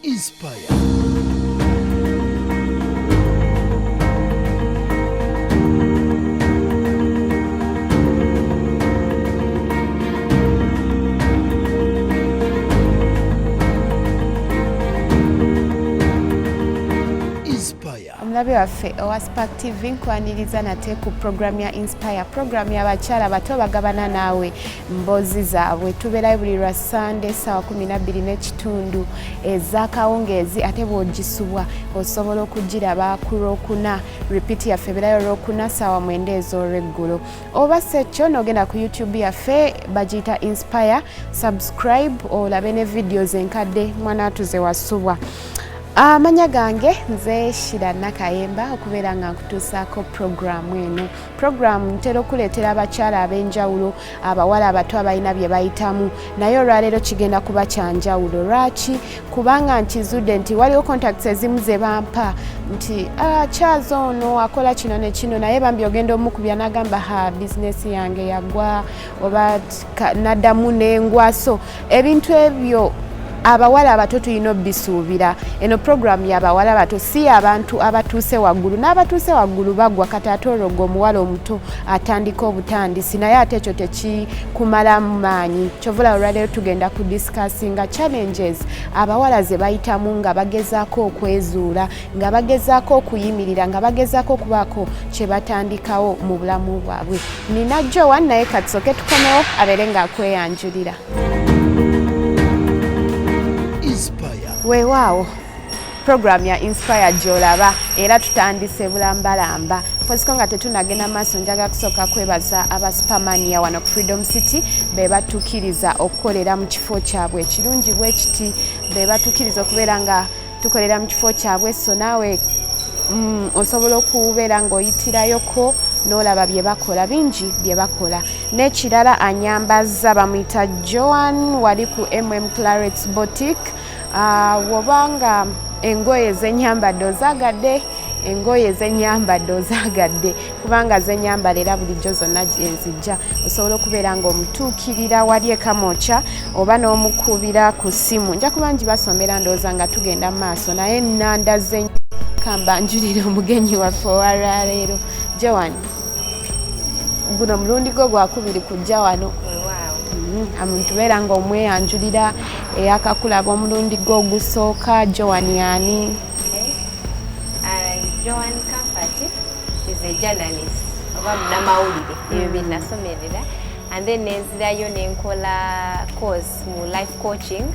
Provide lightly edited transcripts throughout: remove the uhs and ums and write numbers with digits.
Inspire. Omulabe waffe owa Spark TV nkwaniriza nate ku program ya Inspire, program y'abakyala bato bagabana naawe mbozi zaabwe. Tubeerayo buli lwa Sunday ssaawa 12:30 ez'akawungeezi, ate bw'ogisubwa osobola okugiraba ku Lwokuna. Repeat yaffe ebeerayo Lwokuna ssaawa 9 ez'olweggulo. Oba sekyo n'ogenda ku YouTube yaffe bagiyita Inspire, subscribe olabe ne videos enkadde mwanatuze wasubwa. Amanya gange nze Shira Nakayemba okubeera nga nkutuusaako programu eno. Programu ntera okuleetera abakyala ab'enjawulo, abawala abato abalina bye bayitamu, naye olwaleero kigenda kuba kyanjawulo. Lwaki? Kubanga nkizudde nti waliwo contacts ezimu ze bampa nti Charles ono akola kino ne kino, naye bambi ogenda omukubya n'agamba bizinesi yange yagwa oba naddamu n'engwaso. Ebintu ebyo abawala abato tulina bisuubira. Eno program y'abawala abato si abantu abatuuse waggulu. N'abatuuse waggulu bagwa kati ate olwo omuwala omuto atandika obutandisi, naye ate ekyo tekikumalamu maanyi. Kyovula olwaleero tugenda ku discussinga challenges abawala ze bayitamu nga bagezaako okwezuula, nga bagezaako okuyimirira, nga bagezaako okubaako kye batandikawo mu bulamu bwabwe. Nina Joan naye katusooke tukomewo abeere ng'akweyanjulira. Weewaawo program ya Inspire gy'olaba era tutandise bulambalamba. Poziko nga tetunagenda maaso njaga kusooka kwebaza aba Supermania wano ku Freedom City be batukkiriza okukolera mu kifo kyabwe ekirungi bwe kiti, be batukkiriza okubeera nga tukolera mu kifo kyabwe. So naawe osobola okubeera ng'oyitirayoko n'olaba bye bakola, bingi bye bakola. N'ekirala anyambaza bamuyita Joan, wali ku Clarets Boutique. Wobanga engoye z'ennyambadde ozagadde, engoye z'ennyambadde ozagadde, kubanga z'ennyambala era bulijjo zonna enzijja, osobola okubeera ng'omutuukirira wali ekamooca oba n'omukubira ku ssimu. Nja kuba ngibasomera ndowooza nga tugenda mu maaso, naye nandaze kamba njulire omugenyi waffe owalwaleero. Joan, guno mulundi gwo gwakubiri kujja wano. Omuntu beera ng'omweyanjulira eyakakulaba omulundi gwo ogusooka. Joan yani? Joan Comfort is a journalist oba munnamawulire, ebyo bye nasomerera, and then nenzirayo nenkola course mu life coaching.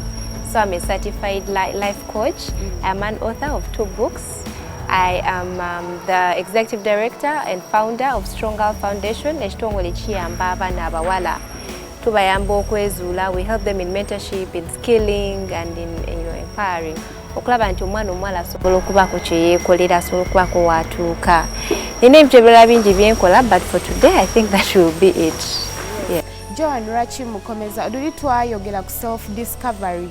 So I'm a certified life coach. I'm an author of 2 books. I am the executive director and founder of Strong Girl Foundation, ekitongole kiyamba abaana abawala tubayamba okwezuula. We help them in mentorship, in skilling and in empowering. Okulaba nti omwana omuwala asobola okubaako kye yeekolera, asobola okubaako waatuuka. Nina ebintu ebirala bingi byenkola, but for today I think that will be it. Yeah. Joan, lwaki mukomeza oluli twayogera ku self discovery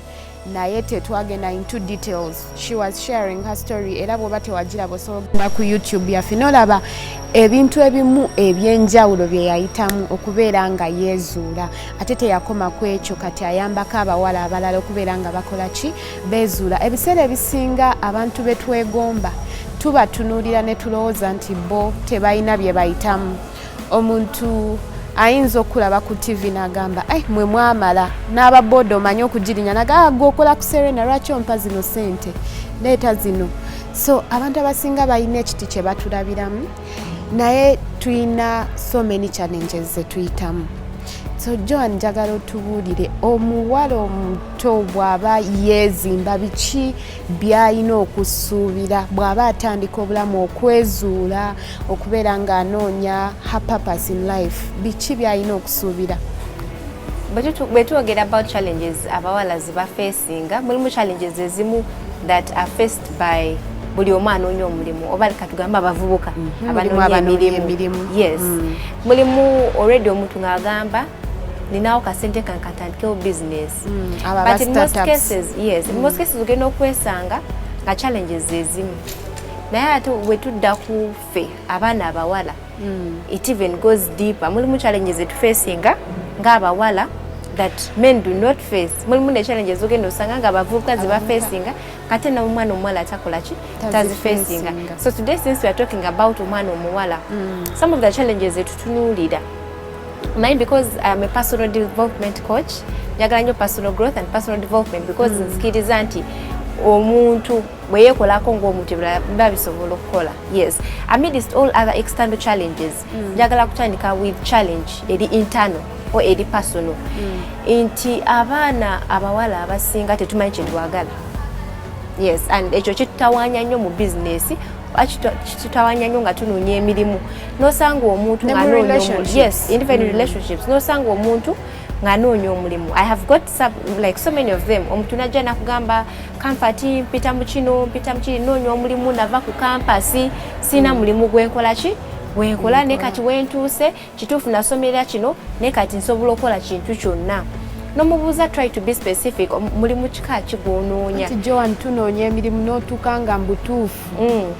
naye tetwagenda into details. She was sharing her story era bw'oba tewagiraba osobola ku YouTube yaffe n'olaba ebintu ebimu ebyenjawulo bye yayitamu okubeera nga yeezuula, ate teyakoma ku ekyo, kati ayambako abawala abalala okubeera nga bakola ki, beezuula. Ebiseera ebisinga abantu be twegomba tubatunuulira ne tulowooza nti bo tebalina bye bayitamu. Omuntu ayinza okulaba ku TV n'agamba mwe mwamala n'ababoda omanyi okugirinya naga gwokola ku Serena, lwaki ompa zino sente, leeta zino. So abantu abasinga balina ekiti kye batulabiramu, naye tulina so many challenges ze tuyitamu. So Joan, njagala otubuulire omuwala omuto bw'aba yeezimba biki by'alina okusuubira bw'aba atandika obulamu, okwezuula, okubeera ng'anoonya her purpose in life, biki by'alina okusuubira? Bwe twogera about challenges abawala ze bafacinga, mulimu challenges ezimu that are faced by buli omu anoonya omulimu oba leka tugambe abavubuka abanoonya emirimu. Yes. Mulimu already omuntu ng'agamba ninawo kasente kankatandikewo business. But in most cases, yes, in most cases ogenda okwesanga nga challenges ezimu. Naye ate bwe tudda ku ffe abaana abawala, it even goes deeper. Mulimu challenges etufacinga ng'abawala that men do not face. Mulimu ne challenges ogenda osanga nga abavubuka ziba facinga kate na omwana omuwala atakola ki tazifacinga. So today, since we are talking about omwana omuwala, some of the challenges etutunuulira, mine, because I am a personal development coach, njagala nnyo personal growth and personal development, because nzikiriza nti omuntu bwe yeekolako ng'omuntu ebirala biba bisobola okukola. Yes, amidst all other external challenges, njagala kutandika with challenge eri internal or eri personal. Nti abaana abawala abasinga tetumanyi kye twagala. Yes, and ekyo kitutawaanya nnyo mu business, kitutawaanya nnyo nga tunoonya emirimu. N'osanga omuntu ng'anoonya omulimu. Yes, even relationships. N'osanga omuntu ng'anoonya omulimu. I have got like so many of them. Omuntu najja nakugamba Comfort mpita mu kino, noonya omulimu, nava ku kampasi, sina mulimu gwenkola ki? Gwenkola ne kati wentuuse, kituufu nasomera kino, ne kati nsobola okukola kintu kyonna. Nomubuuza, try to be specific, mulimu kika ki gw'onoonya. Kati Joan tunoonya emirimu n'otuuka nga mbutuufu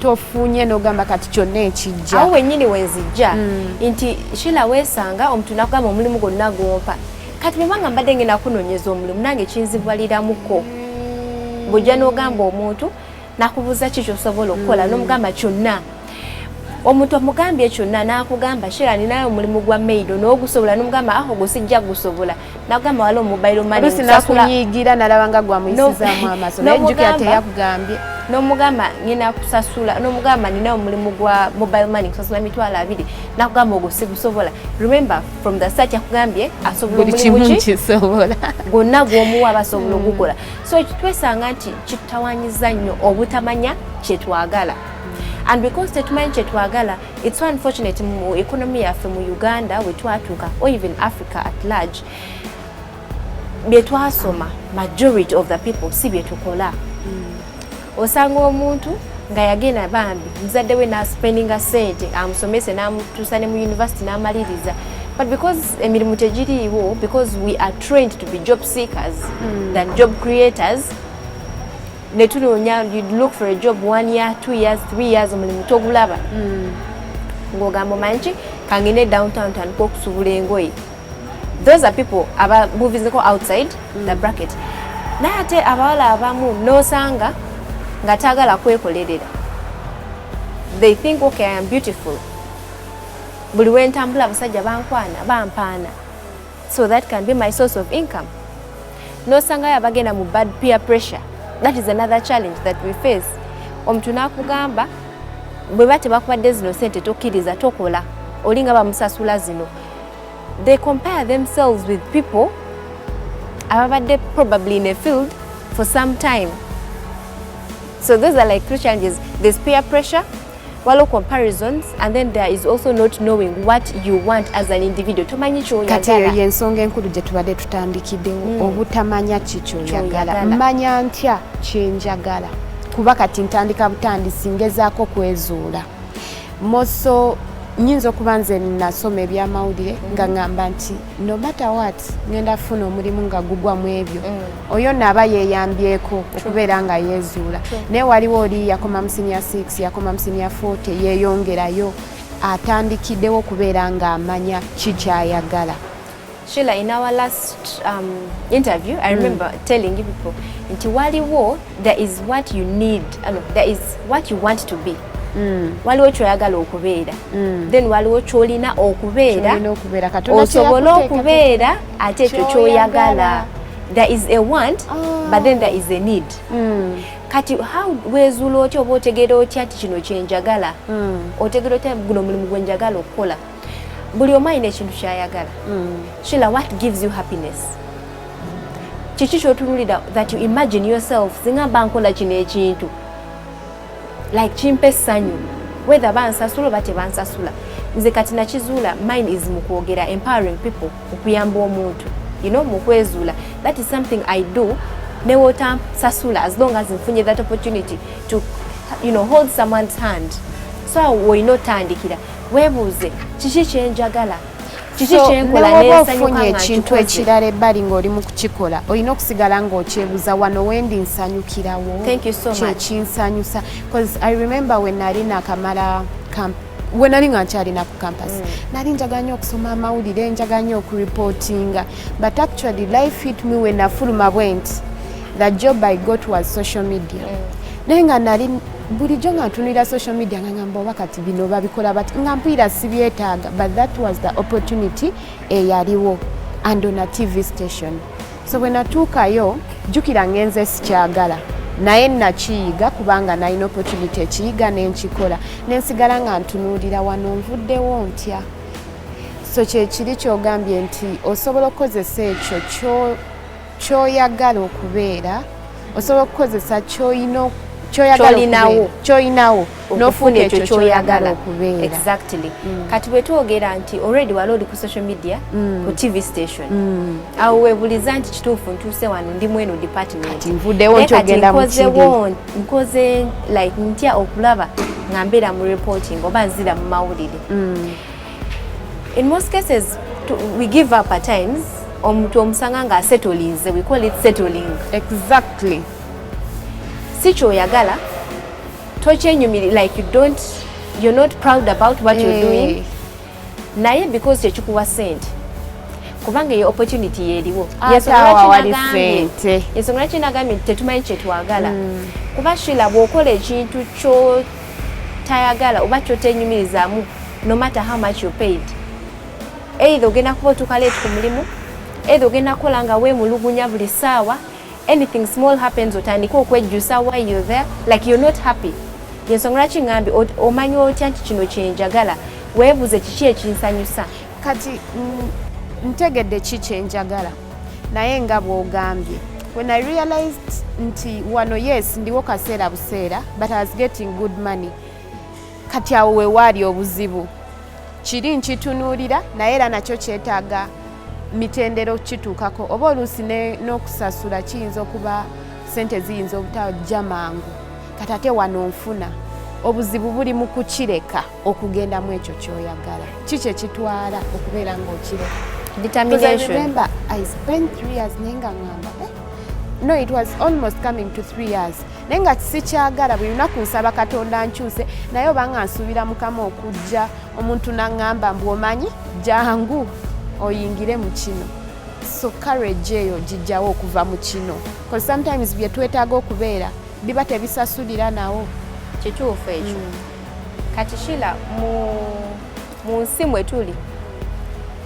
tofunye n'ogamba kati kyonna ekijja. Awo wennyini wenzijja nti Sheila weesanga omuntu nakugamba omulimu gwonna gw'ompa. Kati bwebanga mbadde ngenda kunoonyeza omulimu nange kinzibaliramuko. Bw'ojja n'ogamba omuntu nakubuuza ki ky'osobola okukola n'omugamba kyonna. Omuntu omugambye kyonna n'akugamba Sheila ninayo omulimu gwa maid n'ogusobola n'omugamba ogwo sijja gusobola. N'agamba waliwo mobile money kunyiigira nalaba nga gwamuyisizaamu amaaso naye jjukira teyakugambye. N'omugamba ngenda kusasula, n'omugamba ninayo omulimu gwa mobile money kusasula $200, n'akugamba ogwo sigusobola. Remember, from the start yakugambye asobola omulimu ki gwonna gw'omuwa basobola okugukola. So twesanga nti kitutawaanyiza nnyo obutamanya kye twagala. And because tetumanyi kye twagala, it's so unfortunate mu economy yaffe mu Uganda we twatuuka, or even Africa at large, bye twasoma, majority of the people si bye tukola. Osanga omuntu nga yagenda bambi muzadde we naspendinga sente amusomese n'amutuusa ne mu university n'amaliriza, but because emirimu tegiriiwo, because we are trained to be job seekers than job creators, you look for a job 1 year, 2 years, 3 years omulimu togulaba. Ng'ogamba manchi kangene downtown tandika okusubula engoye. Those are people aba movies go outside the bracket. Naye ate abawala abamu n'osanga nga taagala kwekolerera. They think, okay, I am beautiful. Buli wentambula abasajja bankwana, bampaana. So that can be my source of income. N'osanga yabagenda mu bad peer pressure. That is another challenge that we face. Omuntu nakugamba bwe bate bakubadde zino sente tokkiriza tokola olinga bamusasula zino. They compare themselves with people ababadde probably in a field for some time. So those are like 3 challenges. There's peer pressure, waliwo comparisons, and then there is also not knowing what you want as an individual. Tomanyi ky'oyagala. Kati eyo y'ensonga enkulu gye tubadde tutandikiddewo, obutamanya ki ky'oyagala. Mmanya ntya kye njagala kuba kati ntandika butandisi ngezaako kwezuula. Moso nyinza okuba nze nasoma ebyamawulire nga ngamba nti no matter what ngenda funa omulimu nga gugwa mu ebyo. Oyo naaba yeeyambyeko okubeera nga yeezuula. Naye waliwo oli yakoma mu senior 6, yakoma mu senior 40, yeeyongerayo atandikiddewo okubeera ng'amanya ki ky'ayagala. Sheila, in our last interview, I remember telling you people, nti waliwo there is what you need, there is what you want to be. Waliwo kyoyagala okubeera, then waliwo kyolina okubeera, osobola okubeera ate ekyo kyoyagala. There is a want, but then there is a need. Kati how weezuula otya oba otegeera otya ati kino kyenjagala, otegeera otya guno mulimu gwe njagala okukola. Buli omu alina ekintu ky'ayagala. Sheila, what gives you happiness? Kiki ky'otunuulira that you imagine yourself, singa mba nkola kino ekintu like chimpe sanyu, whether bansasula oba tebansasula. Nze kati nakizuula, mine is mu kwogera, empowering people, okuyamba omuntu, mu kwezuula. That is something I do. Ne wotansasula, as long as nfunye that opportunity to hold someone's hand. So woyina otandikira weebuuze kiki kyenjagala, kiki kyenkola n'ensanyuka nga ekintu ekirala ebbali ng'oli mu kukikola olina okusigala ng'okyebuuza wano wendi nsanyukirawo, Thank you so much. kyekinsanyusa. Because I remember when nali nakamala we nali nga nkyalina ku campus nali njagala nnyo okusoma amawulire njagala nnyo okureportinga but actually life hit me when nafuluma bwe nti the job I got was social media naye nga nali bulijjo nga ntunulira social media nga ngamba oba kati bino babikola bati nga mpulira sibyetaaga but that was the opportunity eyaliwo and on a TV station so bwe natuukayo jjukira ngenze sikyagala naye nakiyiga kubanga nalina opportunity ekiyiga nenkikola nensigala nga ntunuulira wano nvuddewo ntya so kyekiri kyogambye nti osobola okukozesa ekyo kyoyagala okubeera osobola okukozesa kyoyinawo n'ofuna ekyo kyoyagala okubeera exactly kati bwe twogera nti already wali oli ku social media ku TV station awo weebuliza nti kituufu ntuuse wano ndi mweno department nvuddewo nkyogenda mu nkoze like ntya okulaba nga mbeera mu reporting oba nzira mu mawulire in most cases we give up at times omuntu omusanga nga asettlinze we call it settling exactly si kyoyagala tokyenyumiri like you're not proud about what you're doing naye because kyekikuwa sente kubanga eyo opportunity yeeriwo ensonga laki nagambye tetumanyi kyetwagala kuba shila bw'okola ekintu kyotayagala oba kyotenyumirizaamu no matter how much you paid either ogenda kuba otuuka late ku mulimu either ogenda kukola nga weemulugunya buli ssaawa anything small happens otandika okwejjusa why you're there like you're not happy yensonga laki ngambye omanyi otya nti kino kyenjagala weebuze kiki ekinsanyusa kati ntegedde ki kyenjagala naye nga bw'ogambye when I realized nti wano yes ndiwo kaseera buseera but I was getting good money kati awo wewaali obuzibu kiri nkitunuulira naye era nakyo kyetaaga mitendero kituukako oba oluusi n'okusasula kiyinza okuba sente ziyinza obutajja mangu kati ate wano nfuna obuzibu buli mu kukireka okugendamu ekyo kyoyagala kiki ekitwala okubeera ng'okireka determination remember I spent 3 years naye nga ngamba no it was almost coming to 3 years naye nga sikyagala buli lunaku nsaba katonda nkyuse naye obanga nsuubira mukama okujja omuntu naŋŋamba mbu omanyi jangu oyingire mu kino so courage eyo gijjawo okuva mu kino because sometimes bye twetaaga okubeera biba tebisasulira nawo kituufu ekyo kati shila mu nsi mwe tuli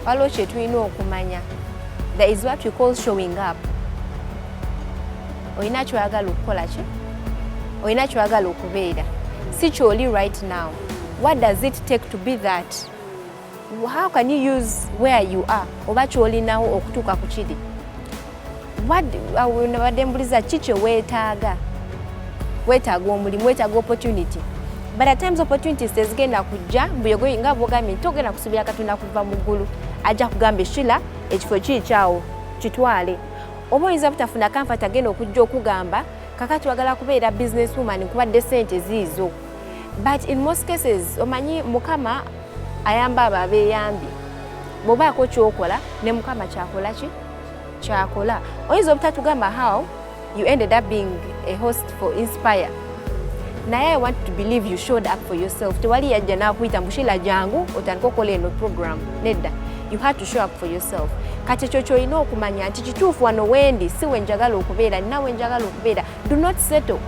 waliwo kye tulina okumanya there is what we call showing up olina kyoyagala okukola ki olina kyoyagala okubeera si kyoli right now what does it take to be that how can you use where you are oba kyolinawo okutuuka ku kiri nabadde mbuliza ki kye weetaaga omulimu weetaaga opportunity but at times opportunities tezigenda kujja mbuyogoyi nga bwogambye nti togenda kusuubira katonda kuva mu ggulu ajja kugamba shila ekifo kiri kyawo kitwale oba oyinza butafuna comfort agenda okujja okugamba kakati wagala kubeera business woman nkubadde sente ziizo but in most cases omanyi mukama ayamba abo abeeyambye bw'obaako kyokola ne mukama kyakola ki kyakola oyinza obutatugamba how you ended up being a host for Inspire naye I want to believe you showed up for yourself tewali yajja n'akuyita mushila jangu otandika okukola eno program nedda you had to show up for yourself kati ekyo kyolina okumanya nti kituufu wano wendi si wenjagala okubeera nina wenjagala okubeera do not settle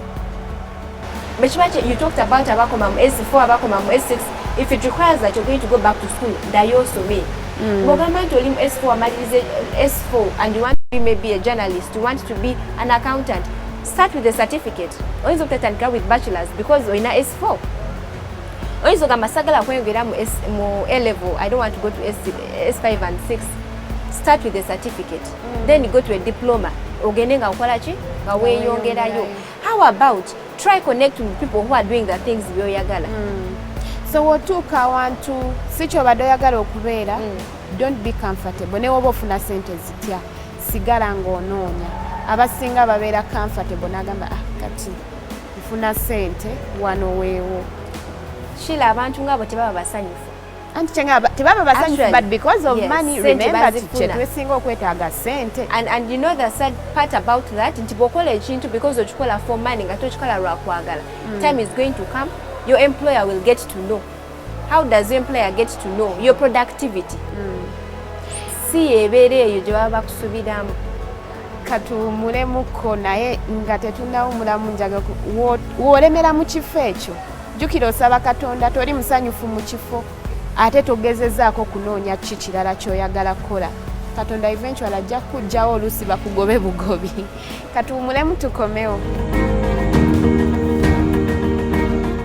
you talked about abakoma mu S4 abakoma mu S6 if it requires that you're going to go back to school dayosome bw'ogamba nti oli mu S4 amalirize S4 and you want to be maybe a journalist you want to be an accountant start with a certificate oyinza okutatandika with bachelors because olina S4 oyinza ogamba sagala kweyongera mu A-level I don't want to go to S5 and 6 start with a certificate then you go to a diploma ogende nga okola ki nga weeyongerayo how about try connect with people who are doing the things byoyagala so wotuuka awantu si kyobadde oyagala okubeera don't be comfortable ne woba ofuna sente zitya sigala ng'onoonya abasinga babeera comfortable n'agamba kati nfuna sente wano weewo shila abantu ngabo tebaba basanyufu anti kyengaba tebaba basanyufu but because of money remember kyetwesinga okwetaaga sente and you know the sad part about that nti bw'okola ekintu because okikola for money nga tokikola lwakwagala time is going to come your employer will get to know how does the employer get to know your productivity? Si ebeera eyo gye baba bakusubiramu. Katuwumulemuko naye nga tetunnawumulamu njaga w'olemera mu kifo ekyo jjukira osaba Katonda toli musanyufu mu kifo ate togezezaako kunoonya ki kirala ky'oyagala kukola. Katonda eventually ajja kujjawo oluusi bakugobe bugobi. Katuwumulemu tukomewo.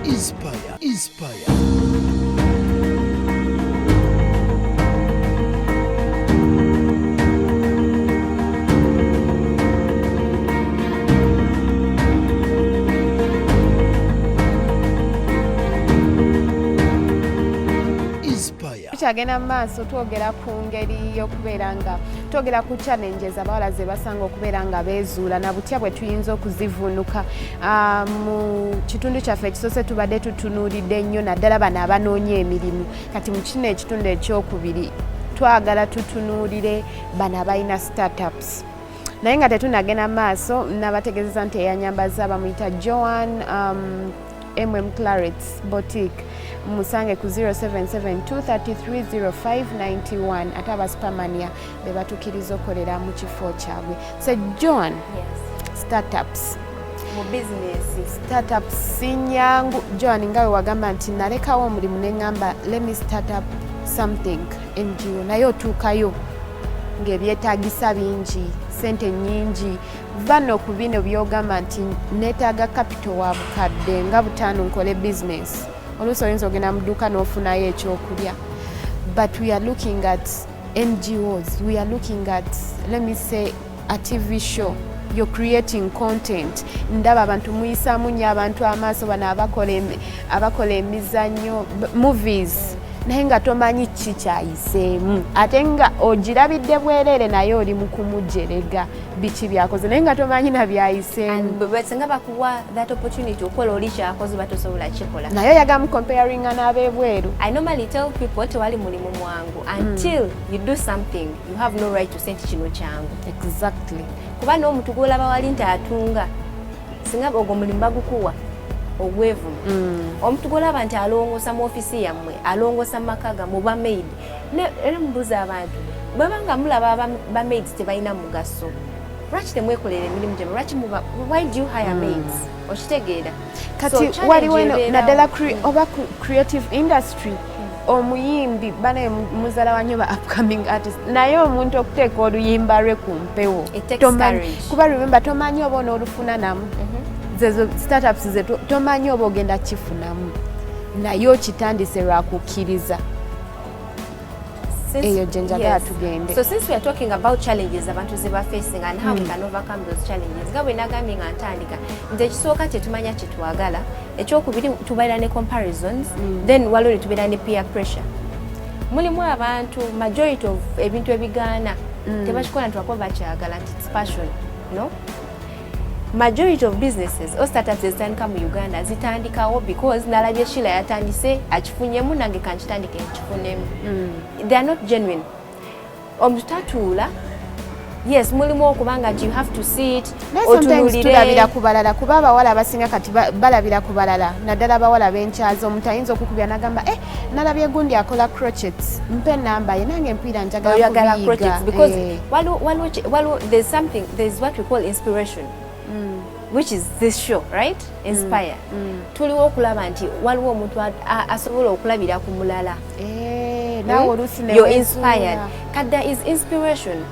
Inspire. Tukyagenda mu maaso twogera ku ngeri y'okubeera nga twogera ku challenges abawala ze basanga okubeera nga beezuula na butya bwe tuyinza okuzivuunuka. Mu kitundu kyaffe ekisoose tubadde tutunuulidde nnyo naddala bano abanoonya emirimu. Kati mu kino ekitundu ekyokubiri twagala tutunuulire bano abalina startups. Naye nga tetunagenda mu maaso nabategeezeza nti eyanyambaza bamuyita Joan Clarets Boutique. Musange ku 0772330591 ate aba Supermania be batukiriza okolera mu kifo kyabwe. So Joan, startups mu business startups sinyangu. Joan nga we wagamba nti nalekawo omulimu ne ngamba let me start up something NGO naye otuukayo ng'ebyetaagisa bingi sente nnyingi vano ku bino byogamba nti neetaaga capital wa bukadde nga butaano nkole business. Oluusi oyinza ogenda mu dduuka n'ofunayo ekyokulya. But we are looking at NGOs, we are looking at, let me say, a TV show. You're creating content. Ndaba abantu muyisaamu nnyo abantu amaaso bano abakola emizannyo movies. Naye nga tomanyi ki kyayiseemu ate nga ogirabidde bwereere naye oli mu kumujerega biki byakoze naye nga tomanyi na byayiseemu. Singa bakuwa that opportunity okukola oli kyakoze batosobola kikola. Naye oyagamu comparinga n'ab'ebweru. I normally tell people tewali mulimu mwangu until you do something you have no right to say nti kino kyangu. Exactly. Kuba n'omuntu gw'olaba wali nti atunga singa ogwo mulimu bagukuwa ogwevu. Omuntu gw'olaba nti alongosa mu ofisi yammwe alongosa mu maka gammwe ba maid era mubuuza abantu bwebanga mulaba ba maids tebalina mugaso lwaki temwekolera emirimu gyemmwe lwaki why do you hire maids okitegeera kati waliwo naddala oba creative industry omuyimbi bane muzaala wanyo ba upcoming artist naye omuntu okuteeka oluyimba lwe ku mpewo kuba remember tomanyi oba onoolufuna namu zezo startups ze tomanyi oba ogenda kifunamu naye okitandise lwakukkiriza eyo gye njagala tugende. So since we are talking about challenges abantu ze ba facing and how we can overcome those challenges nga bwe nagambye nga ntandika nti ekisooka tetumanya kye twagala ekyokubiri tubeera ne comparisons then waliwo ne tubeera ne peer pressure. Mulimu abantu majority of ebintu ebigaana tebakikola nti wakuba bakyagala nti it's passion no. Majority of businesses or startups ezitandika mu Uganda zitandikawo because nalabye Sheila yatandise akifunyemu nange kankitandike nkifunemu. They are not genuine. Omuntu tatuula yes mulimu okubanga you have to see it otunulire tulabira ku balala kuba abawala abasinga kati balabira ku balala naddala abawala b'enkyazo omuntu ayinza okukubya n'agamba nalabye gundi akola crotchets mpe namba ye nange mpiira njagala kuyiga because there's what we call inspiration. Which is this show, right? Inspire. Tuliwo okulaba nti waliwo omuntu asobola okulabira ku mulala. Nawe oluusi ne you're inspired. But there is inspiration.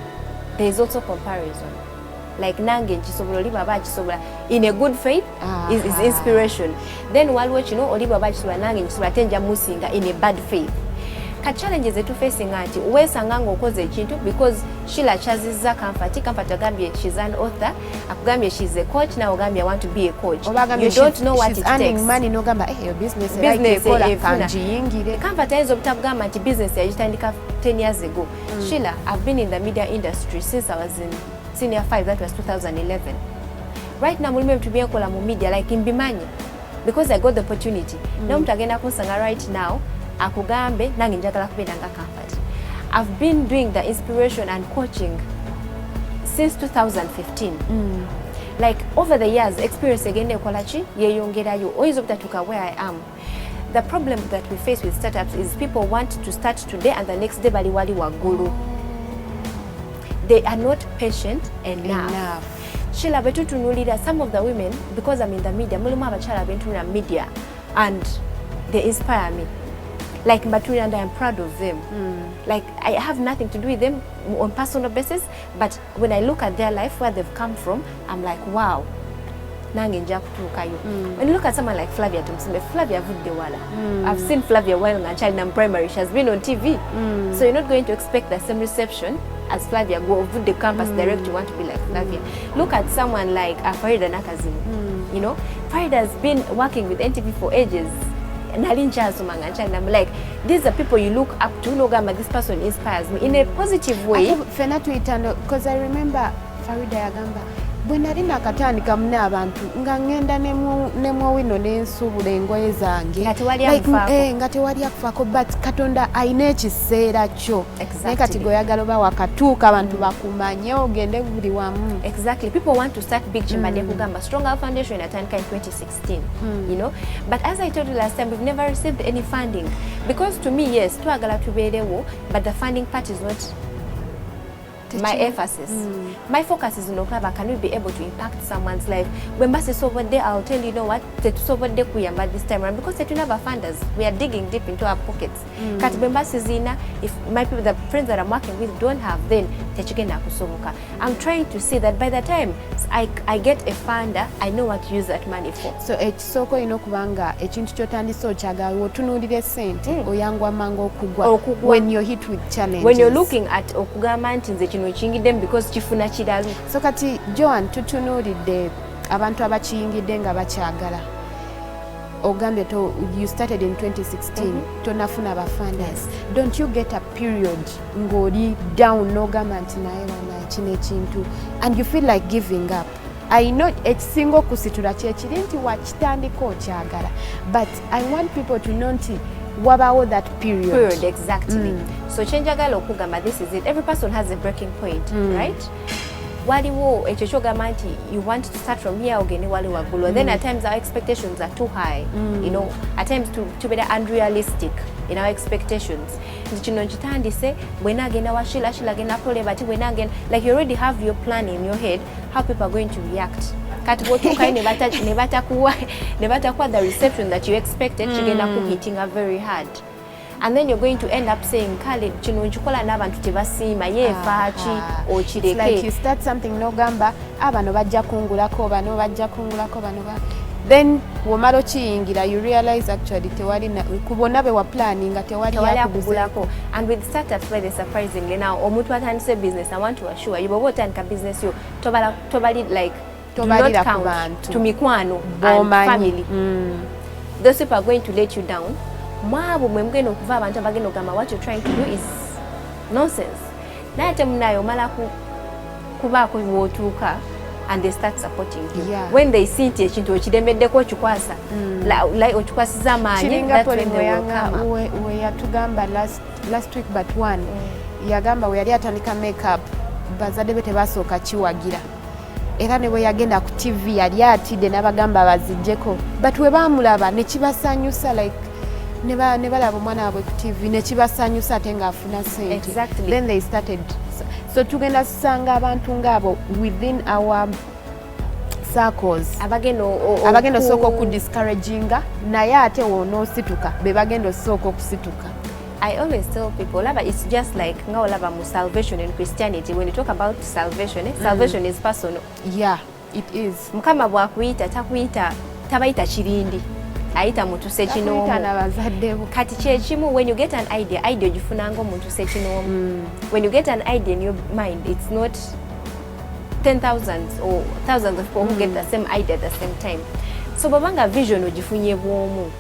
There is also comparison. Like nange nkisobola oli baba akisobola in a good faith is inspiration. Then waliwo kino oli baba akisobola nange nkisobola tenja musinga in a bad faith. Ka challenges etu facing anti weesanga ng'okoze ekintu because Sheila Chazizza Comfort agambye she's an author akugambye she's a coach now ogambye I want to be a coach. You don't know what it takes. Earning money n'ogamba your business ekola kanjiyingire. Comfort ayinza obutabugamba nti business yagitandika 10 years ago. Sheila, I've been in the media industry since I was in senior 5, that was 2011. Right now mulimu ebintu byenkola mu media like mbimanyi because I got the opportunity. N'omuntu agenda kunsanga right now akugambe nange njagala kubeera nga Comfort. I've been doing the inspiration and coaching since 2015. Like over the years experience egende ekola ki yeyongerayo oyinza obutatuuka where I am. the problem that we face with startups is people want to start today and the next day bali wali wagulu. They are not patient enough. Sheila betutunulira, some of the women, because I'm in the media, mulimu abachala bentunula media, and they inspire me. Like Baturi, and I am proud of them. Like I have nothing to do with them on personal basis, but when I look at their life, where they've come from, I'm like, wow. When you look at someone like Flavia Tumsime, Flavia Vuddewala. I've seen Flavia while in child and primary. She has been on TV. So you're not going to expect the same reception as Flavia. Go over the campus direct, you want to be like Flavia. Look at someone like Farida Nakazim. You know, Farida has been working with NTV for ages. And I'm like, these are people you look up to. This person inspires me in a positive way. Because I remember Farida Yagamba. Bwe nali nakatandika muna abantu nga ngenda nemu wino n'ensuubula engoye zange nga tewali akufaako, but Katonda alina ekiseera kyo. Naye kati gweoyagala oba wakatuuka abantu bakumanye ogende buli wamu. Exactly. People want to start big. Chimbadde kugamba Stronger Foundation atandika in 2016. You know, but as I told you last time, we've never received any funding, because to me, yes, twagala tubeerewo, but the funding part is not my emphasis. My focus is on can we be able to impact someone's life. When Bass is over there, I'll tell you know what, it's over there this time around, because they don't have funders. We are digging deep into our pockets. If my people, the friends that I'm working with don't have, then I'm trying to see that by the time I get a funder, I know what to use that money for. So ekisoko ino kubanga ekintu kyotandise okyagala otunulire sente oyangwa mango okugwa when you're hit with challenges. When you're looking at okugamba nti nze kino kiyingidde because kifuna kiralu. So kati Joan, tutunuulidde abantu abakiyingidde nga bakyagala. Ogambye you started in 2016 tonafuna abafunders. Don't you get a period ng'oli down n'ogamba nti naye wana kino ekintu and you feel like giving up? I know ekisinga okusitula kyekiri nti wakitandika okyagala, but I want people to know nti wabawo that period. Exactly. So kyenjagala okugamba, this is it. Every person has a breaking point, right? Waliwo ekyo kyogamba nti you want to start from here ogende wali waggulu. Then at times our expectations are too high. You know, at times to be unrealistic in our expectations. Kino kitandise bwena agenda washila agenda pole, but bwena agenda, like you already have your plan in your head how people are going to react. Kati botuka nebata kuwa the reception that you expected kigenda hitting her very hard. And then you're going to end up saying, Kale, chino nchikola n'abantu tebasiima yeefaaki okireke. It's like you start something n'ogamba abano bajja kungulako bano bajja kungulako bano ba. Then womala okiyingira you realize actually tewali kubona be wa planning tewali yakugulako. And with startups, very surprisingly now omuntu atandise business, I want to assure you bobo otandika business yo tobali like do not count to mikwano and family. Those people are going to let you down. Mwabo mwemgeno okuva abantu abagenda okugamba what you're trying to do is nonsense. Naye ate munayo omala kubaako wootuuka and they start supporting you. When they see nti ekintu okiremeddeko okikwasa okikwasiza amaanyi, that's when they will come up. We yatugamba last week but one yagamba we yali atandika makeup bazadde be tebasooka kiwagira. Era ne bwe yagenda ku TV yali atidde n'abagamba bazijjeko, but we baamulaba ne kibasanyusa like ne balaba omwana waabwe ku TV ne kibasanyusa ate ng'afuna sente. Exactly. Then they started. So tugenda kusanga abantu ng'abo within our circles abagenda osooka okudiscouraginga naye ate woonoosituka be bagenda osooka okusituka. I always tell people, it's just like salvation in Christianity. When you talk about salvation, salvation is personal. Yeah, it is. Mukama bw'akuyita takuita tabayita kirindi. Aita muntu sekinomu. Kati kyekimu, when you get an idea ogifunanga omuntu sekinomu. When you get an idea in your mind, it's not 10,000 or thousands of people who get the same idea at the same time. So babanga vision ogifunye bwomu.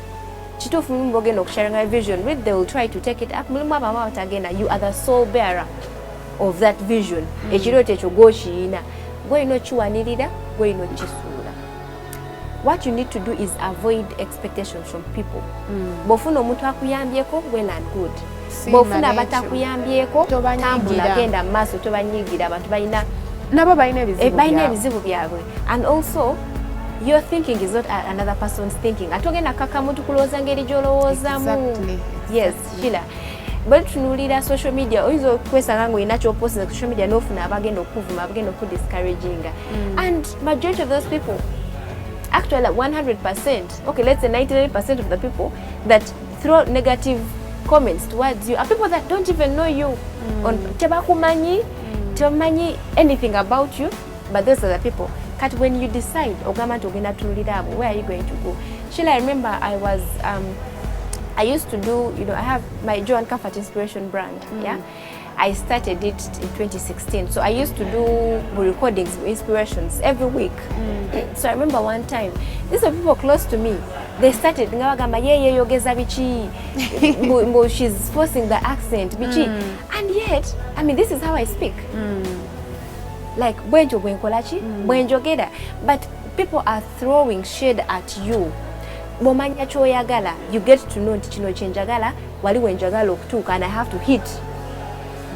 Chitufu mbogeno kusharinga vision, with they will try to take it up. Mulima bama watagena, you are the sole bearer of that vision. Echiro techo goshina. Go ino chuanirida, go ino chisura. What you need to do is avoid expectations from people. Bofuno omuntu akuyambyeko, well and good. Bofuna batakuyambyeko, tambula genda maso tobanyigira abantu balina nabo balina ebizibu byabwe. And also your thinking is not another person's thinking. Atogenda kaka muntu kulowooza ngeri gy'olowoozamu. Yes, Sheila. But tunulira social media oyinza okwesanga ng'olina ky'opost ku social media n'ofuna abagenda okuvuma, abagenda okudiscouraging. And majority of those people, actually 100%, okay, let's say 99% of the people that throw negative comments towards you are people that don't even know you. On tebakumanyi, tebamanyi anything about you, but those are the people. Kat when you decide ogamba nti ogenda tunulira abo, where are you going to go? Sheila, I remember I used to do, you know, I have my Joan Comfort inspiration brand. Yeah, I started it in 2016. So I used to do recordings, inspirations every week. So I remember one time, these are people close to me. They started ngabagamba yogeza bichi, she's forcing the accent bichi, and yet I mean this is how I speak. Like bwenjo bwenkolachi, bwenjogera, but people are throwing shade at you. Bomanya choyagala, you get to know nti kino kyenjagala, waliwo enjagala okutuuka, and I have to hit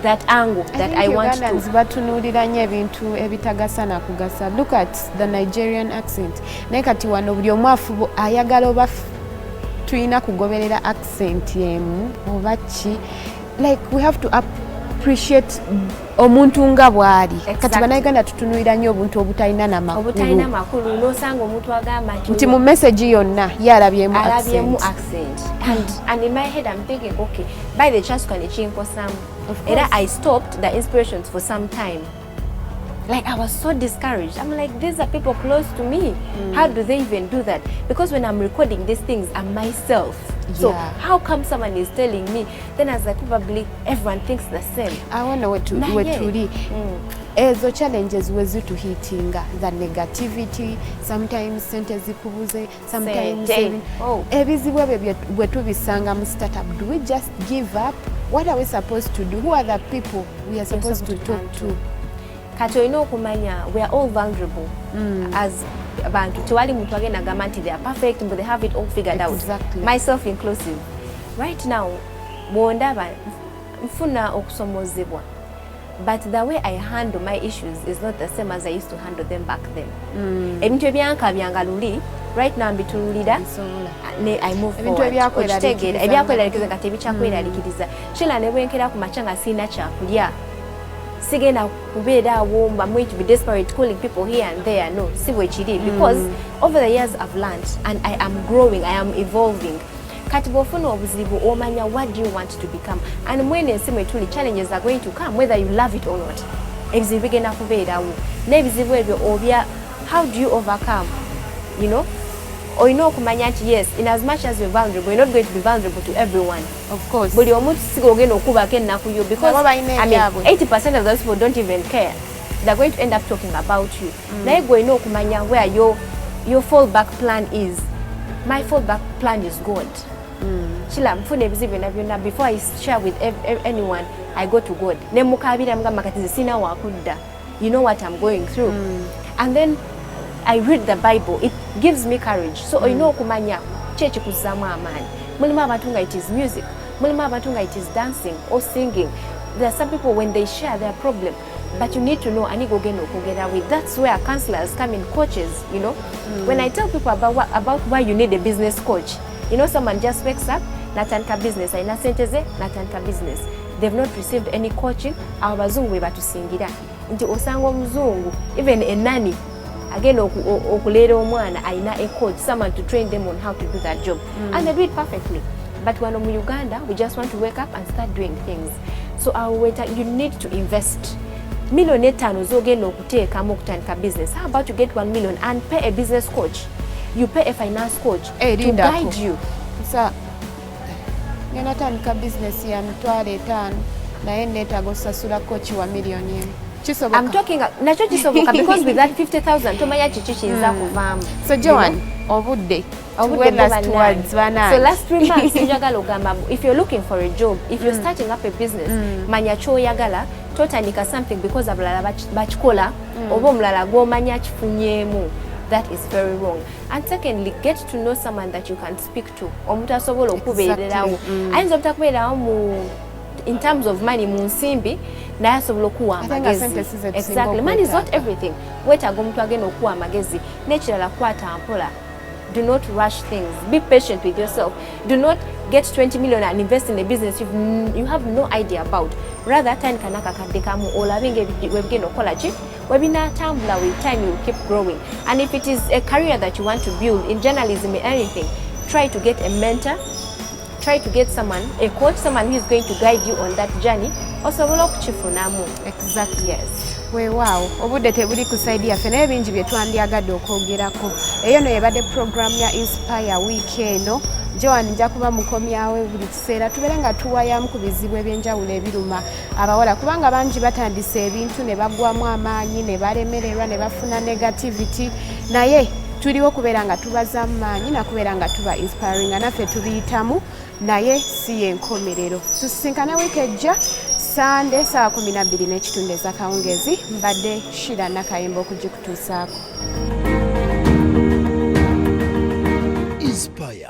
that angle that I want to. Batunulira nnyo ebintu ebitagasa na kugasa. Look at the Nigerian accent. Naye kati wano buli omu afubo ayagala oba tulina kugoberera accent yemu oba ki. Like we have to appreciate omuntu nga bw'ali. Kati bannayuganda tutunulira nnyo obuntu obutalina na makulu. Obutalina makulu n'osanga omuntu agamba nti mu message yonna yalabyemu accent. And in my head I'm thinking, okay, by the chance can ekinkosamu. And I stopped the inspirations for some time. Like I was so discouraged. I'm like, these are people close to me. How do they even do that? Because when I'm recording these things, I'm myself. So how come someone is telling me? Then as I probably everyone thinks the same. I wonder what to do. Ezo challenges wezituhitinga, the negativity, sometimes sente zikubuze, sometimes ebizibu ebyo bwe tubisanga mu startup. Do we just give up? What are we supposed to do? Who are the people we are supposed to talk to? Kati olina okumanya, we are all vulnerable as abantu. Tewali muntu agenda agamba nti they are perfect but they have it all figured out. Myself inclusive. Right now, bwondaba nfuna okusomozebwa. But the way I handle my issues is not the same as I used to handle them back then. Ebintu ebyankabyanga luli, right now mbitunulira, I move forward. Ebyakweraliikiriza kati ebikyakweraliikiriza. Sheila ne bwenkera ku makya nga sirina kyakulya. Sigenda kubeera awo mba I'm going to be desperate calling people here and there. No, si bwe kiri. Because over the years I've learned and I am growing, I am evolving. Kati bw'ofuna obuzibu omanya what do you want to become, and mwene ensi mwe tuli challenges are going to come whether you love it or not. Ebizibu bigenda kubeerawo n'ebizibu ebyo obya, how do you overcome, you know? Olina okumanya nti yes, in as much as you're vulnerable, you're not going to be vulnerable to everyone. Of course. Buli omuntu siga ogenda okubako ennaku yo, because I mean 80% of those people don't even care. They're going to end up talking about you. Naye gwe olina okumanya where your fallback plan is. My fallback plan is God. Sheila, mfune ebizibu byonna before I share with anyone, I go to God. Ne mukabira mugamba kati sina wakudda. You know what I'm going through. And then I read the Bible. It gives me courage. So olina okumanya kyeki kuzzamu amaanyi. Mulimu abantu nga it is music. Mulimu abantu nga it is dancing or singing. There are some people when they share their problem, but you need to know ani gogenda okugera with. That's where counselors come in, coaches, you know. When I tell people about why you need a business coach, you know, someone just wakes up, natandika business, ayina sente ze, natandika business. They've not received any coaching. Abazungu we batusingira. Nti osanga omuzungu, even a nanny, agenda okuleera omwana ayina a coach, someone to train them on how to do that job. And they do it perfectly. But when in Uganda, we just want to wake up and start doing things. So our waiter, you need to invest. $1 million zogenda okuteekamu okutandika business. How about you get 1 million and pay a business coach? You pay a finance coach to guide you. So, ngena tandika business ya $5,000 naye neetaaga osasula coach wa $1 million. Chisoboka. I'm talking nacho chisoboka because with that 50,000 tomanya chichi kiyinza kuvaamu. So Joan, obudde last words bana. So last 3 months njagala ogamba, if you're looking for a job, if you're starting up a business, manya kyoyagala, totandika something because abalala bakikola oba omulala gw'omanya kifunyeemu. That is very wrong. And secondly, get to know someone that you can speak to. Omuntu asobola okubeererawo. Ayinza obutakubeererawo in terms of money mu nsimbi, naye asobola okuwa amagezi. Exactly. Money is not everything. Weetaaga omuntu agenda okuwa amagezi. N'ekirala kwata mpola. Do not rush things. Be patient with yourself. Do not get 20 million and invest in a business you have no idea about. Rather, tandika n'akakadde kamu olabe webigenda okukola ki. Webinaatambula with time you will keep growing. And if it is a career that you want to build in journalism or anything, try to get a mentor. Try to get someone, a coach, someone who is going to guide you on that journey. Osobola okukifunamu. Exactly. Yes. Weewaawo obudde tebuli kusaidia ffe naye bingi bye twandyagadde okwogerako. Eyo no yebadde program ya Inspire week eno. Joan nja kuba mukomyawe buli kiseera tubeere nga tuwayamu ku bizibu ebyenjawulo ebiruma abawala kubanga bangi batandise ebintu ne bagwamu amaanyi ne balemererwa ne bafuna negativity naye tuliwo kubeera nga tubaza maanyi nakubeera nga tuba inspiring naffe tubiyitamu naye si yenkomerero. Tusisinkana wiiki ejja Sunday saa 12:30 ez'akawungezi mbadde Shira Nakayemba okugikutuusaako. Inspire.